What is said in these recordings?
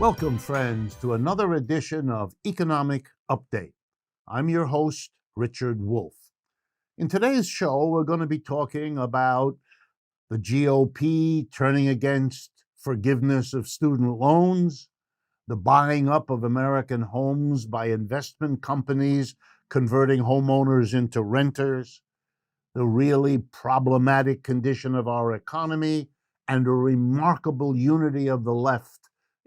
Welcome, friends, to another edition of Economic Update. I'm your host, Richard Wolff. In today's show, we're going to be talking about the GOP turning against forgiveness of student loans, the buying up of American homes by investment companies, converting homeowners into renters, the really problematic condition of our economy, and a remarkable unity of the left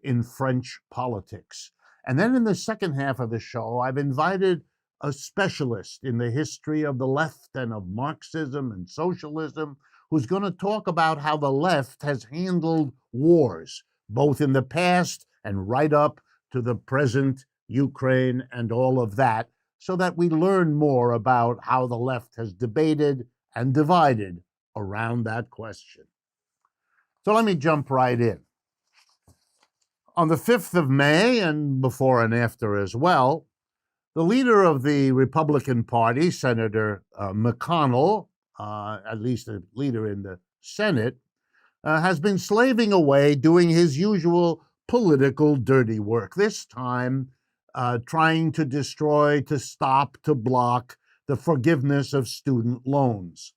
in French politics. And then in the second half of the show, I've invited a specialist in the history of the left and of Marxism and socialism, who's going to talk about how the left has handled wars, both in the past and right up to the present Ukraine and all of that, so that we learn more about how the left has debated and divided around that question. So let me jump right in. On the 5th of May, and before and after as well, the leader of the Republican Party, Senator McConnell, at least a leader in the Senate, has been slaving away doing his usual political dirty work, this time trying to destroy, to stop, to block the forgiveness of student loans.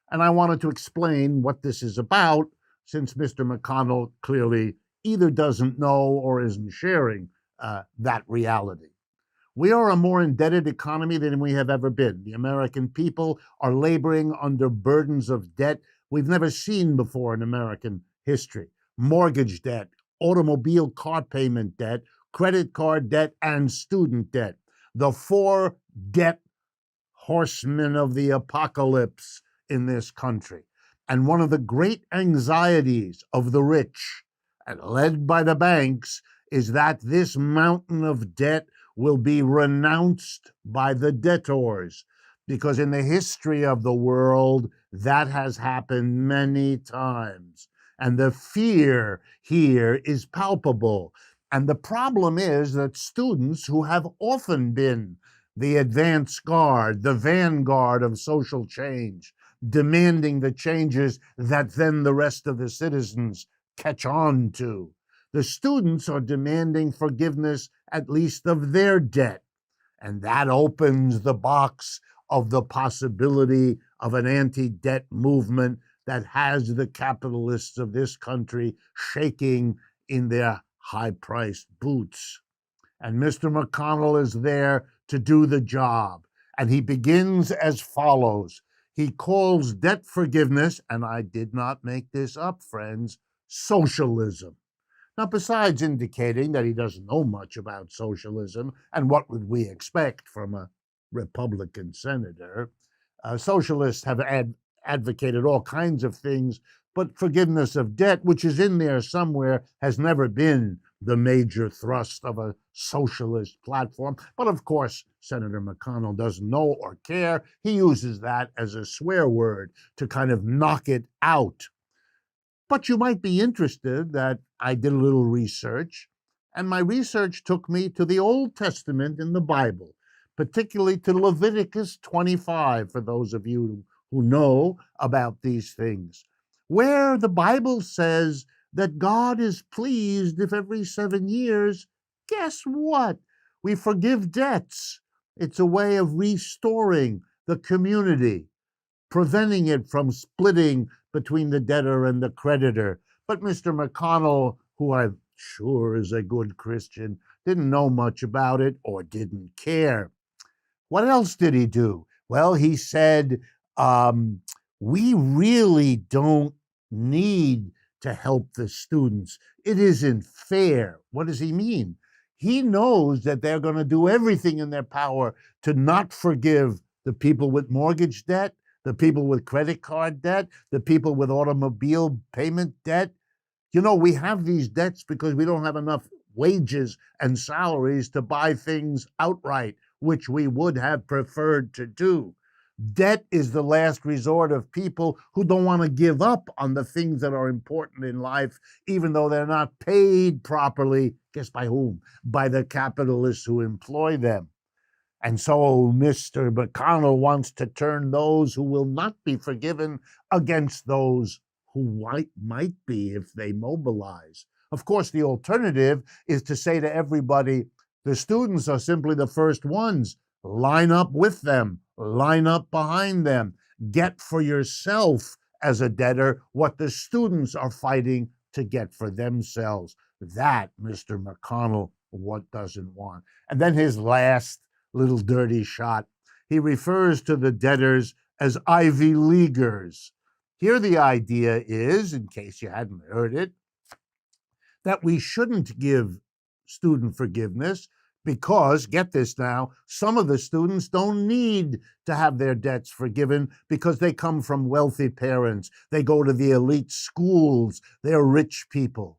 And I wanted to explain what this is about, since Mr. McConnell clearly either doesn't know or isn't sharing that reality. We are a more indebted economy than we have ever been. The American people are laboring under burdens of debt we've never seen before in American history. Mortgage debt, automobile car payment debt, credit card debt, and student debt. The four debt horsemen of the apocalypse in this country. And one of the great anxieties of the rich, and led by the banks, is that this mountain of debt will be renounced by the debtors, because in the history of the world, that has happened many times. And the fear here is palpable. And the problem is that students who have often been the advance guard, the vanguard of social change, demanding the changes that then the rest of the citizens catch on to. The students are demanding forgiveness, at least of their debt. And that opens the box of the possibility of an anti-debt movement that has the capitalists of this country shaking in their high-priced boots. And Mr. McConnell is there to do the job. And he begins as follows. He calls debt forgiveness, and I did not make this up, friends, socialism. Now, besides indicating that he doesn't know much about socialism, and what would we expect from a Republican senator, socialists have advocated all kinds of things, but forgiveness of debt, which is in there somewhere, has never been the major thrust of a socialist platform. But of course, Senator McConnell doesn't know or care. He uses that as a swear word to kind of knock it out. But you might be interested that I did a little research, and my research took me to the Old Testament in the Bible, particularly to Leviticus 25, for those of you who know about these things, where the Bible says that God is pleased if every 7 years, guess what? We forgive debts. It's a way of restoring the community, preventing it from splitting between the debtor and the creditor. But Mr. McConnell, who I'm sure is a good Christian, didn't know much about it or didn't care. What else did he do? Well, he said, we really don't need to help the students. It isn't fair. What does he mean? He knows that they're going to do everything in their power to not forgive the people with mortgage debt, the people with credit card debt, the people with automobile payment debt. You know, we have these debts because we don't have enough wages and salaries to buy things outright, which we would have preferred to do. Debt is the last resort of people who don't want to give up on the things that are important in life, even though they're not paid properly. Guess by whom? By the capitalists who employ them. And so Mr. McConnell wants to turn those who will not be forgiven against those who might be if they mobilize. Of course, the alternative is to say to everybody, the students are simply the first ones. Line up with them, line up behind them. Get for yourself as a debtor what the students are fighting to get for themselves. That, Mr. McConnell, what doesn't want. And then his last little dirty shot. He refers to the debtors as Ivy Leaguers. Here the idea is, in case you hadn't heard it, that we shouldn't give student forgiveness because, get this now, some of the students don't need to have their debts forgiven because they come from wealthy parents. They go to the elite schools. They're rich people.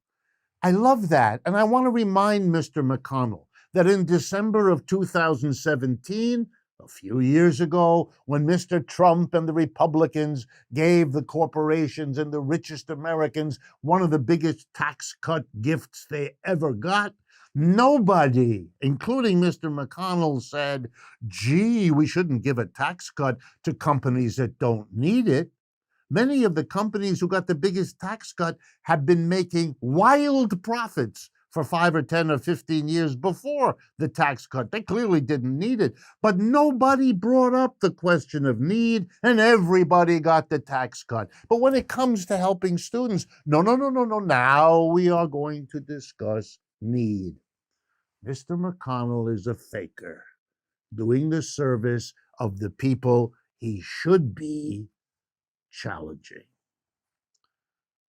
I love that. And I want to remind Mr. McConnell that in December of 2017, a few years ago, when Mr. Trump and the Republicans gave the corporations and the richest Americans one of the biggest tax cut gifts they ever got, nobody, including Mr. McConnell, said, gee, we shouldn't give a tax cut to companies that don't need it. Many of the companies who got the biggest tax cut have been making wild profits for 5 or 10 or 15 years before the tax cut. They clearly didn't need it. But nobody brought up the question of need, and everybody got the tax cut. But when it comes to helping students, no. Now we are going to discuss need. Mr. McConnell is a faker, doing the service of the people he should be challenging.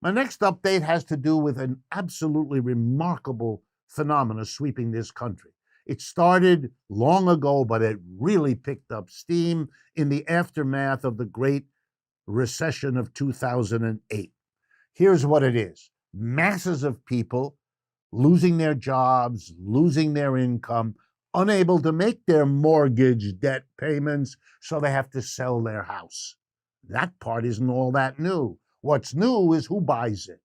My next update has to do with an absolutely remarkable phenomenon sweeping this country. It started long ago, but it really picked up steam in the aftermath of the Great Recession of 2008. Here's what it is. Masses of people losing their jobs, losing their income, unable to make their mortgage debt payments, so they have to sell their house. That part isn't all that new. What's new is who buys it.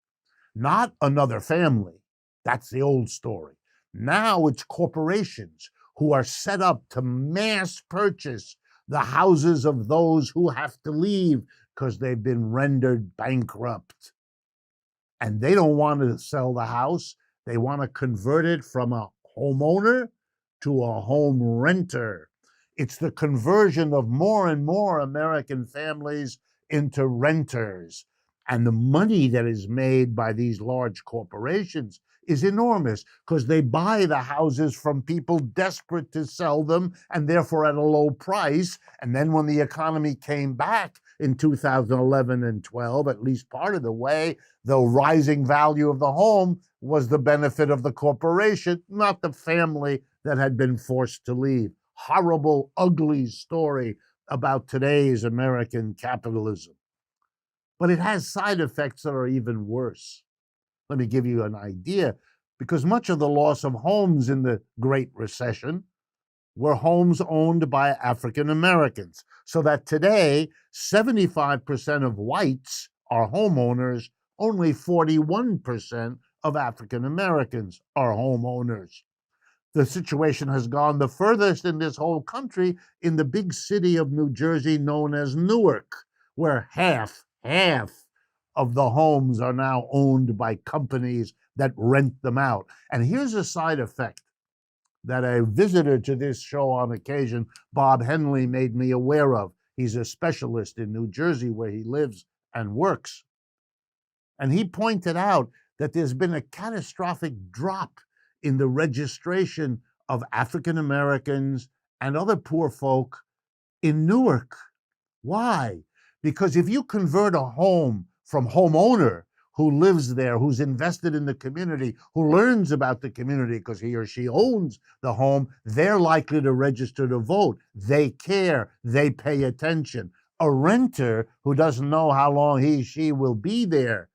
Not another family. That's the old story. Now it's corporations who are set up to mass purchase the houses of those who have to leave because they've been rendered bankrupt. And they don't want to sell the house. They want to convert it from a homeowner to a home renter. It's the conversion of more and more American families into renters. And the money that is made by these large corporations is enormous because they buy the houses from people desperate to sell them and therefore at a low price. And then when the economy came back in 2011 and 12, at least part of the way, the rising value of the home was the benefit of the corporation, not the family that had been forced to leave. Horrible, ugly story about today's American capitalism. But it has side effects that are even worse. Let me give you an idea, because much of the loss of homes in the Great Recession were homes owned by African Americans, so that today 75% of whites are homeowners, only 41% of African Americans are homeowners. The situation has gone the furthest in this whole country in the big city of New Jersey known as Newark, where half of the homes are now owned by companies that rent them out. And here's a side effect that a visitor to this show on occasion, Bob Henley, made me aware of. He's a specialist in New Jersey where he lives and works. And he pointed out that there's been a catastrophic drop in the registration of African Americans and other poor folk in Newark. Why? Because if you convert a home from homeowner who lives there, who's invested in the community, who learns about the community because he or she owns the home, they're likely to register to vote. They care, they pay attention. A renter who doesn't know how long he or she will be there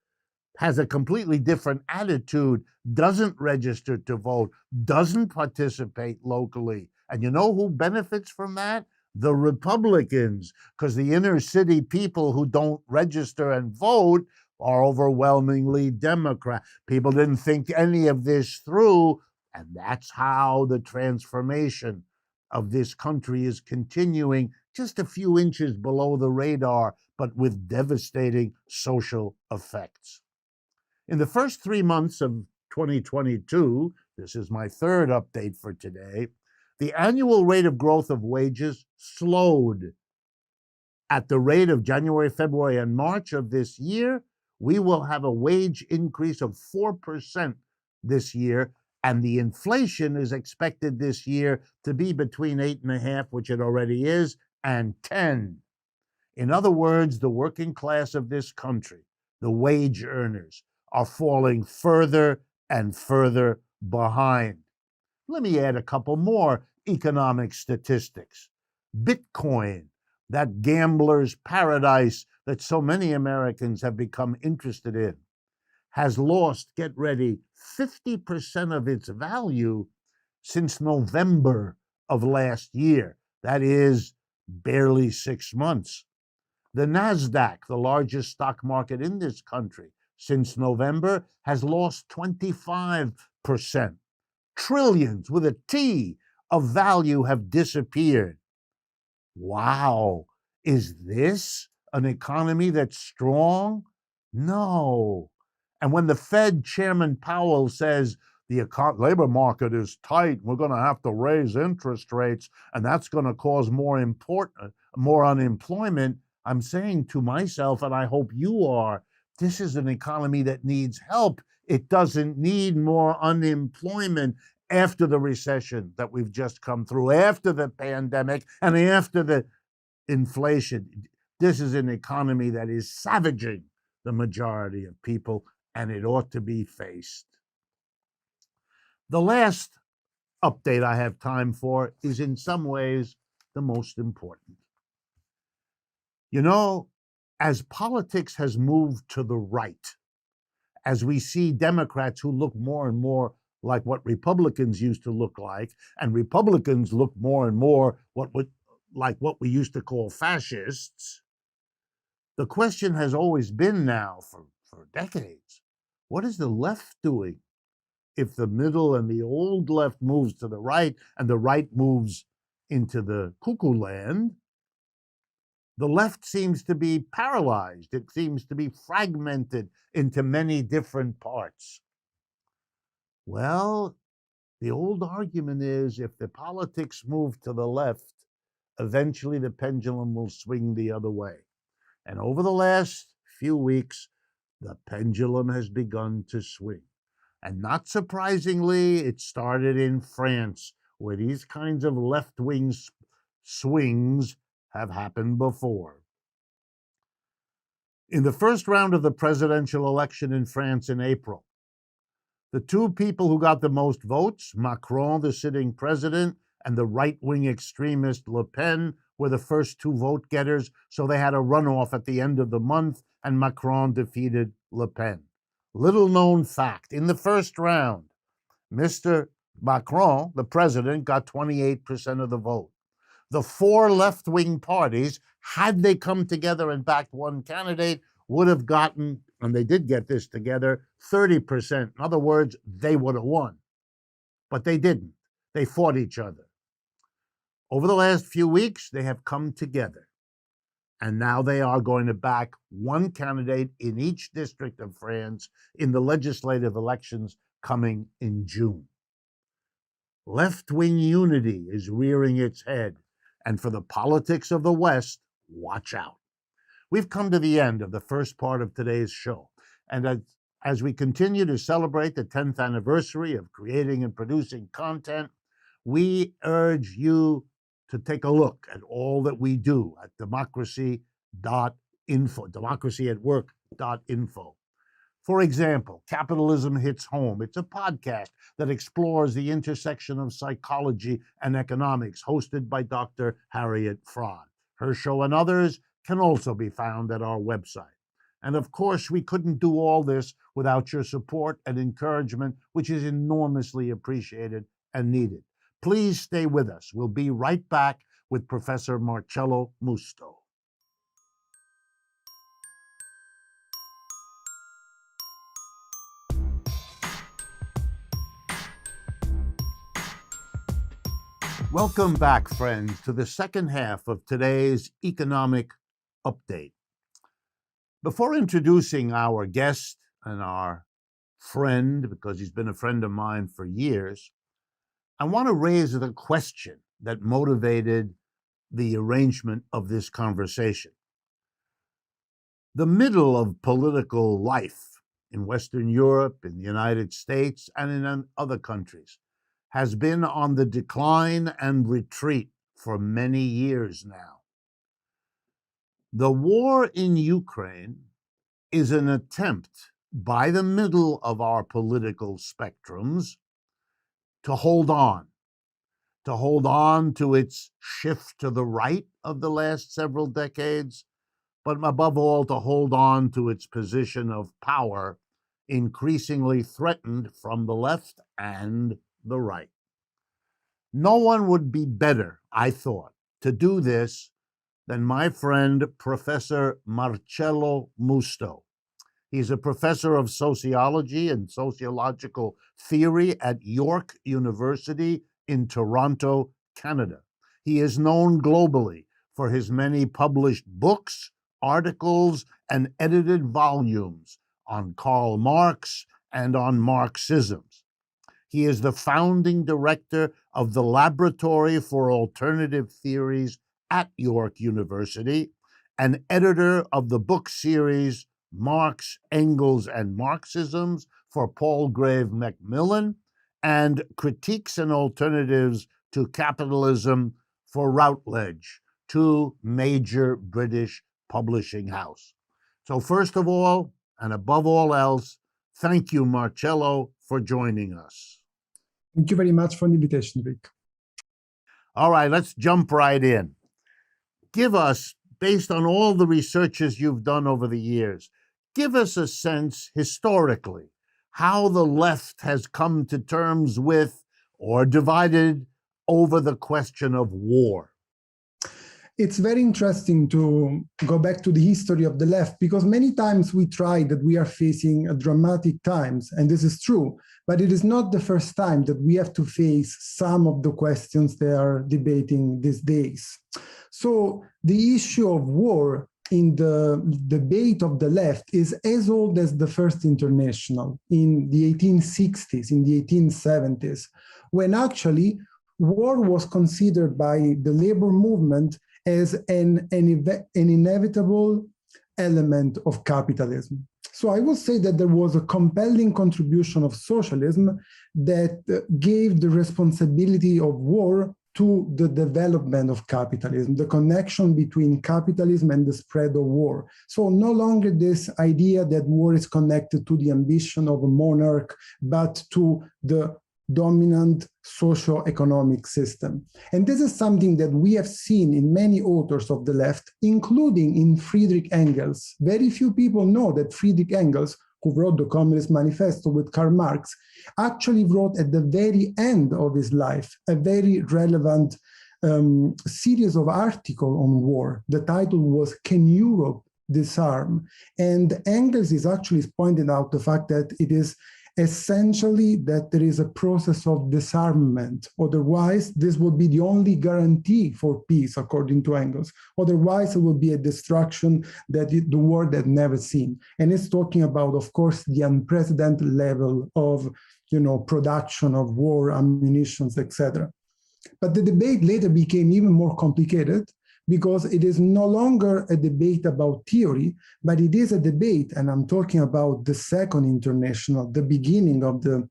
has a completely different attitude, doesn't register to vote, doesn't participate locally. And you know who benefits from that? The Republicans, because the inner city people who don't register and vote are overwhelmingly Democrat. People didn't think any of this through, and that's how the transformation of this country is continuing just a few inches below the radar, but with devastating social effects. In the first 3 months of 2022, this is my third update for today, the annual rate of growth of wages slowed. At the rate of January, February, and March of this year, we will have a wage increase of 4% this year, and the inflation is expected this year to be between 8.5%, which it already is, and 10%. In other words, the working class of this country, the wage earners, are falling further and further behind. Let me add a couple more economic statistics. Bitcoin, that gambler's paradise that so many Americans have become interested in, has lost, get ready, 50% of its value since November of last year. That is barely 6 months. The NASDAQ, the largest stock market in this country, since November has lost 25%. Trillions with a T of value have disappeared. Wow, is this an economy that's strong? No. And when the Fed Chairman Powell says the labor market is tight, we're going to have to raise interest rates, and that's going to cause more unemployment, I'm saying to myself, and I hope you are, this is an economy that needs help. It doesn't need more unemployment after the recession that we've just come through, after the pandemic, and after the inflation. This is an economy that is savaging the majority of people, and it ought to be faced. The last update I have time for is in some ways the most important. You know, as politics has moved to the right, as we see Democrats who look more and more like what Republicans used to look like, and Republicans look more and more like what we used to call fascists, the question has always been now for decades, what is the left doing if the middle and the old left moves to the right and the right moves into the cuckoo land? The left seems to be paralyzed. It seems to be fragmented into many different parts. Well, the old argument is if the politics move to the left, eventually the pendulum will swing the other way. And over the last few weeks, the pendulum has begun to swing. And not surprisingly, it started in France, where these kinds of left-wing swings have happened before. In the first round of the presidential election in France in April, the two people who got the most votes, Macron, the sitting president, and the right-wing extremist Le Pen, were the first two vote getters, so they had a runoff at the end of the month, and Macron defeated Le Pen. Little known fact, in the first round, Mr. Macron, the president, got 28% of the vote. The four left-wing parties, had they come together and backed one candidate, would have gotten, and they did get this together, 30%. In other words, they would have won. But they didn't. They fought each other. Over the last few weeks, they have come together. And now they are going to back one candidate in each district of France in the legislative elections coming in June. Left-wing unity is rearing its head. And for the politics of the West, watch out. We've come to the end of the first part of today's show. And as we continue to celebrate the 10th anniversary of creating and producing content, we urge you to take a look at all that we do at democracy.info, democracyatwork.info. For example, Capitalism Hits Home. It's a podcast that explores the intersection of psychology and economics, hosted by Dr. Harriet Fraad. Her show and others can also be found at our website. And of course, we couldn't do all this without your support and encouragement, which is enormously appreciated and needed. Please stay with us. We'll be right back with Professor Marcello Musto. Welcome back, friends, to the second half of today's economic update. Before introducing our guest and our friend, because he's been a friend of mine for years, I want to raise the question that motivated the arrangement of this conversation. The middle of political life in Western Europe, in the United States, and in other countries has been on the decline and retreat for many years now. The war in Ukraine is an attempt by the middle of our political spectrums to hold on to its shift to the right of the last several decades, but above all, to hold on to its position of power, increasingly threatened from the left and the right. No one would be better, I thought, to do this than my friend, Professor Marcello Musto. He's a professor of sociology and sociological theory at York University in Toronto, Canada. He is known globally for his many published books, articles, and edited volumes on Karl Marx and on Marxisms. He is the founding director of the Laboratory for Alternative Theories at York University, and editor of the book series Marx, Engels, and Marxisms for Palgrave Macmillan, and Critiques and Alternatives to Capitalism for Routledge, two major British publishing houses. So first of all, and above all else, thank you, Marcello, for joining us. Thank you very much for the invitation, Rick. All right, let's jump right in. Give us, based on all the researches you've done over the years, give us a sense historically how the left has come to terms with or divided over the question of war. It's very interesting to go back to the history of the left, because many times we try that we are facing dramatic times, and this is true, but it is not the first time that we have to face some of the questions they are debating these days. So the issue of war in the debate of the left is as old as the First International in the 1860s, in the 1870s, when actually war was considered by the labor movement as an inevitable element of capitalism. So I will say that there was a compelling contribution of socialism that gave the responsibility of war to the development of capitalism, the connection between capitalism and the spread of war. So no longer this idea that war is connected to the ambition of a monarch, but to the dominant socio-economic system. And this is something that we have seen in many authors of the left, including in Friedrich Engels. Very few people know that Friedrich Engels, who wrote the Communist Manifesto with Karl Marx, actually wrote at the very end of his life a very relevant series of articles on war. The title was "Can Europe Disarm?" And Engels is actually pointing out the fact that it is essentially that there is a process of disarmament. Otherwise, this would be the only guarantee for peace, according to Engels. Otherwise, it would be a destruction that the world had never seen. And it's talking about, of course, the unprecedented level of, production of war, ammunitions, etc. But the debate later became even more complicated, because it is no longer a debate about theory, but it is a debate, and I'm talking about the Second International, the beginning of the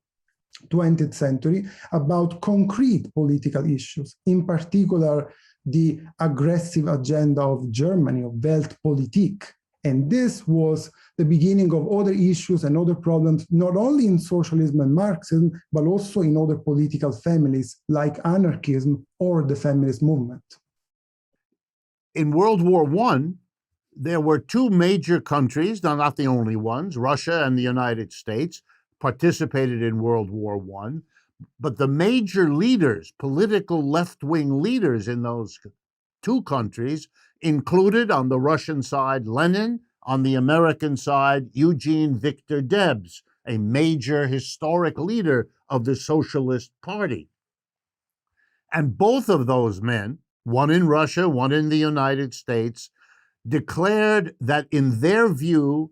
20th century, about concrete political issues, in particular, the aggressive agenda of Germany, of Weltpolitik. And this was the beginning of other issues and other problems, not only in socialism and Marxism, but also in other political families like anarchism or the feminist movement. In World War I, there were two major countries, now not the only ones, Russia and the United States, participated in World War I, but the major leaders, political left-wing leaders in those two countries, included on the Russian side Lenin, on the American side Eugene Victor Debs, a major historic leader of the Socialist Party. And both of those men, one in Russia, one in the United States, declared that in their view,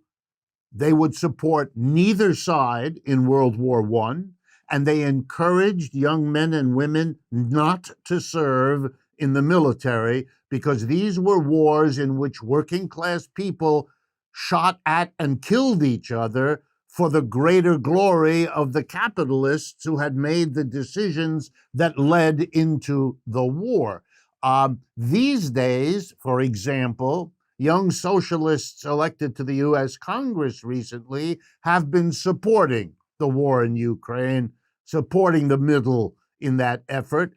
They would support neither side in World War I, and they encouraged young men and women not to serve in the military because these were wars in which working class people shot at and killed each other for the greater glory of the capitalists who had made the decisions that led into the war. These days, for example, young socialists elected to the US Congress recently have been supporting the war in Ukraine, supporting the middle in that effort,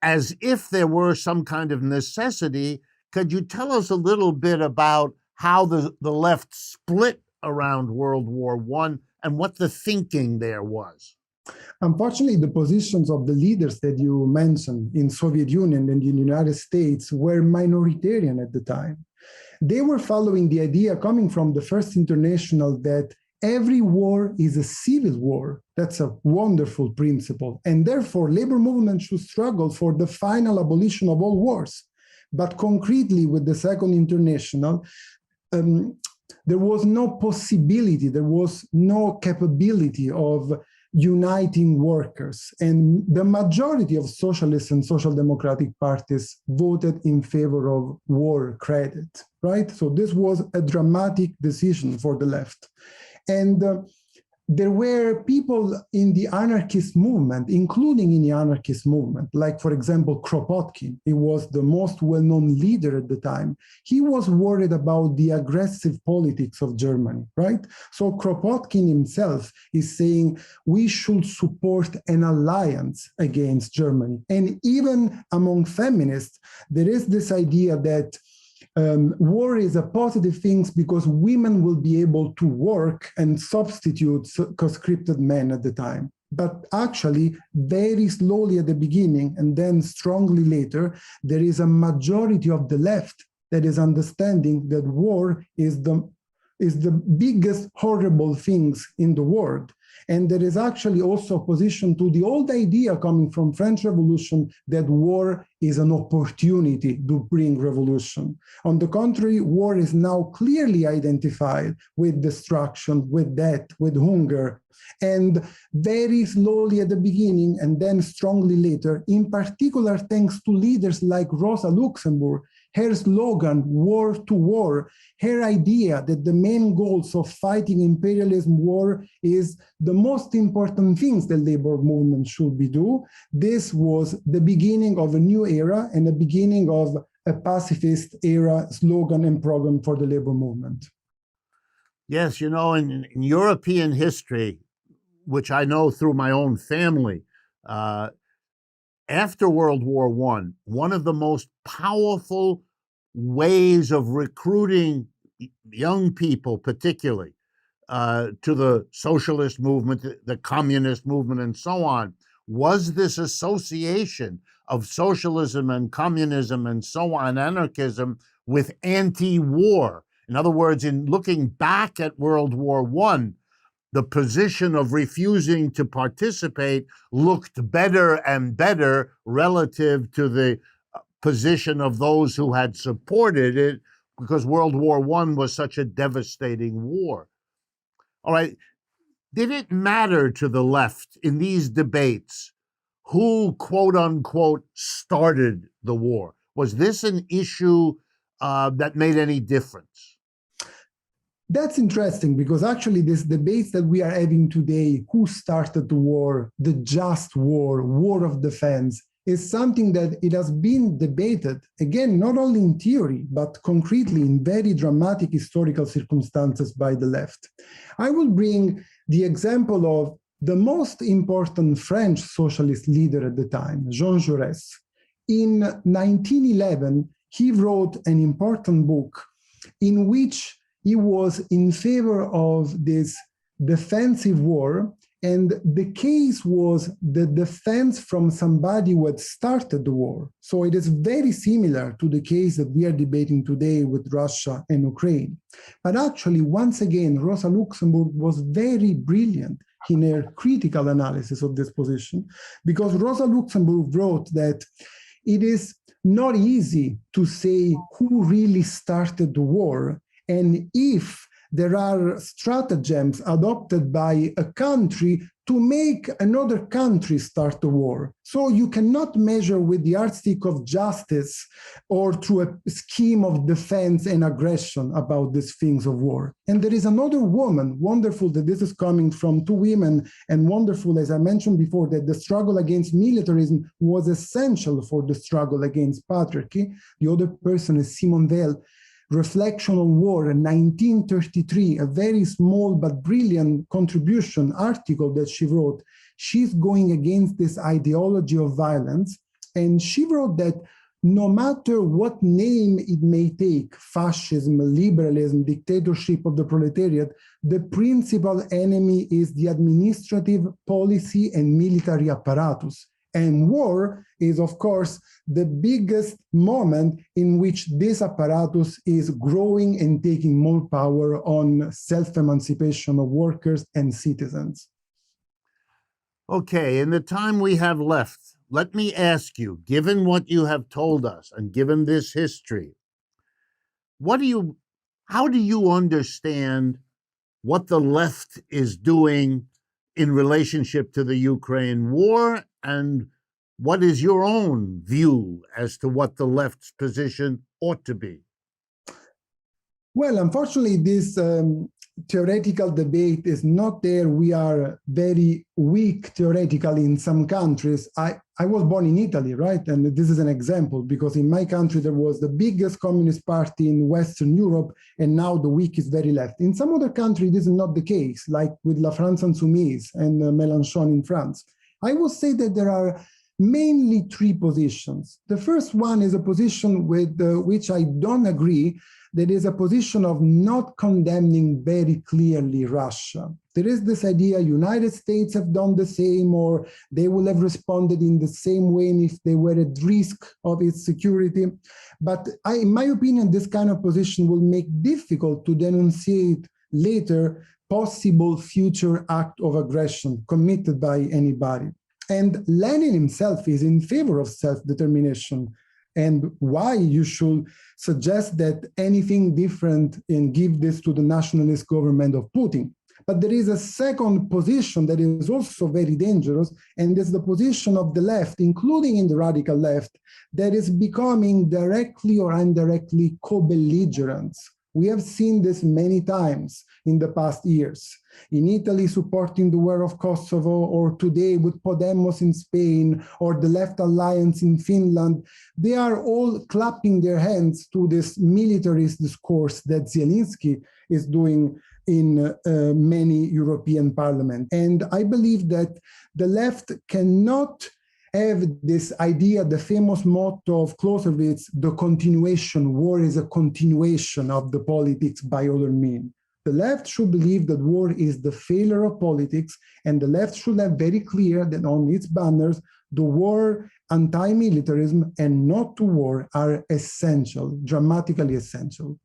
as if there were some kind of necessity. Could you tell us a little bit about how the left split around World War I and what the thinking there was? Unfortunately, the positions of the leaders that you mentioned in Soviet Union and in the United States were minoritarian at the time. They were following the idea coming from the First International that every war is a civil war. That's a wonderful principle. And therefore, labor movement should struggle for the final abolition of all wars. But concretely, with the Second International, there was no possibility, there was no capability of uniting workers. And the majority of socialist and social democratic parties voted in favor of war credit, right? So this was a dramatic decision for the left. And there were people in the anarchist movement, including in the anarchist movement, like, for example, Kropotkin. He was the most well-known leader at the time. He was worried about the aggressive politics of Germany, right? So Kropotkin himself is saying we should support an alliance against Germany. And even among feminists, there is this idea that war is a positive thing because women will be able to work and substitute conscripted men at the time. But actually, very slowly at the beginning and then strongly later, there is a majority of the left that is understanding that war is the biggest horrible things in the world. And there is actually also opposition to the old idea coming from French Revolution that war is an opportunity to bring revolution. On the contrary, war is now clearly identified with destruction, with death, with hunger. And very slowly at the beginning and then strongly later, in particular thanks to leaders like Rosa Luxemburg, her slogan, war to war, her idea that the main goals of fighting imperialism war is the most important things the labor movement should be do. This was the beginning of a new era and the beginning of a pacifist era slogan and program for the labor movement. Yes, you know, in European history, which I know through my own family, after World War I, one of the most powerful ways of recruiting young people, particularly to the socialist movement, the communist movement, and so on, was this association of socialism and communism and so on, anarchism, with anti-war. In other words, in looking back at World War I, the position of refusing to participate looked better and better relative to the position of those who had supported it, because World War I was such a devastating war. All right, did it matter to the left in these debates who, quote unquote, started the war? Was this an issue that made any difference? That's interesting because actually this debates that we are having today, who started the war, the just war, war of defense, is something that it has been debated, again, not only in theory, but concretely in very dramatic historical circumstances by the left. I will bring the example of the most important French socialist leader at the time, Jean Jaurès. In 1911, he wrote an important book in which he was in favor of this defensive war, and the case was the defense from somebody who had started the war. So it is very similar to the case that we are debating today with Russia and Ukraine. But actually, once again, Rosa Luxemburg was very brilliant in her critical analysis of this position, because Rosa Luxemburg wrote that it is not easy to say who really started the war and if there are stratagems adopted by a country to make another country start a war. So you cannot measure with the yardstick of justice or through a scheme of defense and aggression about these things of war. And there is another woman, wonderful that this is coming from two women, and wonderful, as I mentioned before, that the struggle against militarism was essential for the struggle against patriarchy. The other person is Simone Weil, Reflection on War in 1933, a very small but brilliant contribution article that she wrote. She's going against this ideology of violence, and she wrote that no matter what name it may take, fascism, liberalism, dictatorship of the proletariat, the principal enemy is the administrative, policy, and military apparatus. And war is, of course, the biggest moment in which this apparatus is growing and taking more power on self-emancipation of workers and citizens. Okay, in the time we have left, let me ask you, given what you have told us and given this history, how do you understand what the left is doing in relationship to the Ukraine war, and what is your own view as to what the left's position ought to be? Well, unfortunately, this theoretical debate is not there. We are very weak theoretically in some countries. I was born in Italy, right? And this is an example, because in my country, there was the biggest communist party in Western Europe, and now the weak is very left. In some other countries, this is not the case, like with La France Insoumise and Mélenchon in France. I will say that there are mainly three positions. The first one is a position with which I don't agree. That is a position of not condemning very clearly Russia. There is this idea United States have done the same, or they will have responded in the same way if they were at risk of its security. But in my opinion, this kind of position will make difficult to denunciate later possible future act of aggression committed by anybody. And Lenin himself is in favor of self-determination, and why you should suggest that anything different and give this to the nationalist government of Putin. But there is a second position that is also very dangerous, and it's the position of the left, including in the radical left, that is becoming directly or indirectly co-belligerents. We have seen this many times in the past years. In Italy, supporting the war of Kosovo, or today with Podemos in Spain, or the Left Alliance in Finland, they are all clapping their hands to this militarist discourse that Zelensky is doing in many European parliaments. And I believe that the left cannot have this idea, the famous motto of Clausewitz, the continuation, war is a continuation of the politics by other means. The left should believe that war is the failure of politics, and the left should have very clear that on its banners, the war, anti-militarism, and not to war are essential, dramatically essential.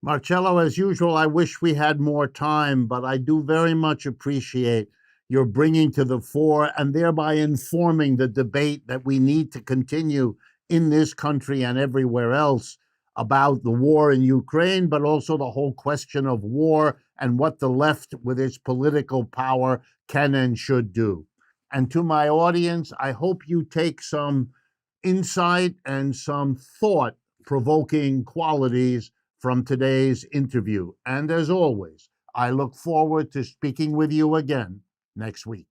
Marcello, as usual, I wish we had more time, but I do very much appreciate your bringing to the fore and thereby informing the debate that we need to continue in this country and everywhere else about the war in Ukraine, but also the whole question of war and what the left with its political power can and should do. And to my audience, I hope you take some insight and some thought-provoking qualities from today's interview. And as always, I look forward to speaking with you again next week.